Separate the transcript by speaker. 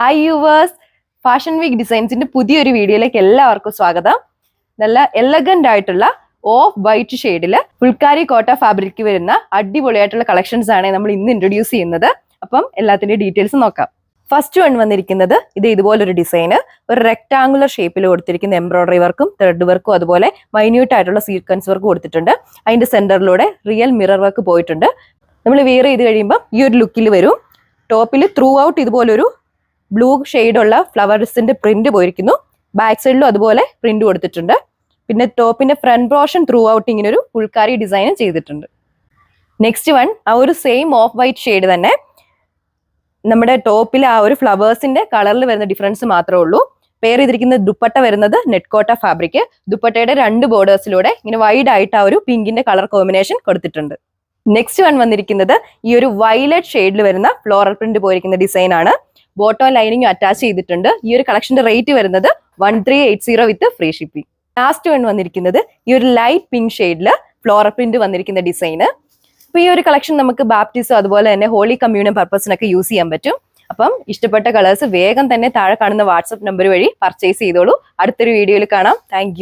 Speaker 1: Hi yours, fashion week ഡിസൈൻസിന്റെ പുതിയൊരു വീഡിയോയിലേക്ക് എല്ലാവർക്കും സ്വാഗതം. നല്ല എലഗന്റ് ആയിട്ടുള്ള ഓഫ് വൈറ്റ് ഷെയ്ഡില് ഫുൾക്കാരി കോട്ട ഫാബ്രിക് വരുന്ന അടിപൊളിയായിട്ടുള്ള കളക്ഷൻസ് ആണ് നമ്മൾ ഇന്ന് ഇൻട്രൊഡ്യൂസ് ചെയ്യുന്നത്. അപ്പം എല്ലാത്തിന്റെ ഡീറ്റെയിൽസ് നോക്കാം. ഫസ്റ്റ് വൺ വന്നിരിക്കുന്നത് ഇതുപോലൊരു ഡിസൈന്, ഒരു റെക്ടാങ്കുലർ ഷേപ്പിൽ കൊടുത്തിരിക്കുന്ന എംബ്രോയിഡറി വർക്കും ത്രെഡ് വർക്കും അതുപോലെ മൈന്യൂട്ട് ആയിട്ടുള്ള സീക്വൻസ് വർക്ക് കൊടുത്തിട്ടുണ്ട്. അതിന്റെ സെന്ററിലൂടെ റിയൽ മിറർ വർക്ക് പോയിട്ടുണ്ട്. നമ്മൾ വെയർ ചെയ്ത് കഴിയുമ്പോൾ ഈ ഒരു ലുക്കിൽ വരും. ടോപ്പിൽ ത്രൂ ഔട്ട് ഇതുപോലൊരു ബ്ലൂ ഷെയ്ഡുള്ള ഫ്ലവേഴ്സിന്റെ പ്രിന്റ് പോയിരിക്കുന്നു. ബാക്ക് സൈഡിലും അതുപോലെ പ്രിന്റ് കൊടുത്തിട്ടുണ്ട്. പിന്നെ ടോപ്പിന്റെ ഫ്രണ്ട് പോർഷൻ ത്രൂ ഔട്ട് ഇങ്ങനെ ഒരു ഫുൾക്കാരി ഡിസൈനും ചെയ്തിട്ടുണ്ട്. നെക്സ്റ്റ് വൺ ആ ഒരു സെയിം ഓഫ് വൈറ്റ് ഷെയ്ഡ് തന്നെ, നമ്മുടെ ടോപ്പിൽ ആ ഒരു ഫ്ലവേഴ്സിന്റെ കളറിൽ വരുന്ന ഡിഫറൻസ് മാത്രമേ ഉള്ളൂ. പെയർ ചെയ്തിരിക്കുന്ന ദുപ്പട്ട വരുന്നത് നെറ്റ് കോട്ട ഫാബ്രിക്. ദുപ്പട്ടയുടെ രണ്ട് ബോർഡേഴ്സിലൂടെ ഇങ്ങനെ വൈഡ് ആയിട്ട് ആ ഒരു പിങ്കിന്റെ കളർ കോമ്പിനേഷൻ കൊടുത്തിട്ടുണ്ട്. നെക്സ്റ്റ് വൺ വന്നിരിക്കുന്നത് ഈ ഒരു വയലറ്റ് ഷെയ്ഡിൽ വരുന്ന ഫ്ലോറൽ പ്രിന്റ് പോയിരിക്കുന്ന ഡിസൈൻ ആണ്. ബോട്ടോ ലൈനിങ് അറ്റാച്ച് ചെയ്തിട്ടുണ്ട്. ഈ ഒരു കളക്ഷന്റെ റേറ്റ് വരുന്നത് 1380 വിത്ത് ഫ്രീ ഷിപ്പിംഗ്. ലാസ്റ്റ് വൺ വന്നിരിക്കുന്നത് ഈ ഒരു ലൈറ്റ് പിങ്ക് ഷെയ്ഡില് ഫ്ലോറൽ പ്രിന്റ് വന്നിരിക്കുന്ന ഡിസൈന്. അപ്പൊ ഈ ഒരു കളക്ഷൻ നമുക്ക് ബാപ്റ്റിസം അതുപോലെ തന്നെ ഹോളി കമ്മ്യൂണിയൻ പർപ്പസിനൊക്കെ യൂസ് ചെയ്യാൻ പറ്റും. അപ്പം ഇഷ്ടപ്പെട്ട കളേഴ്സ് വേഗം തന്നെ താഴെ കാണുന്ന വാട്സ്ആപ്പ് നമ്പർ വഴി പർച്ചേസ് ചെയ്തോളൂ. അടുത്തൊരു വീഡിയോയിൽ കാണാം. താങ്ക്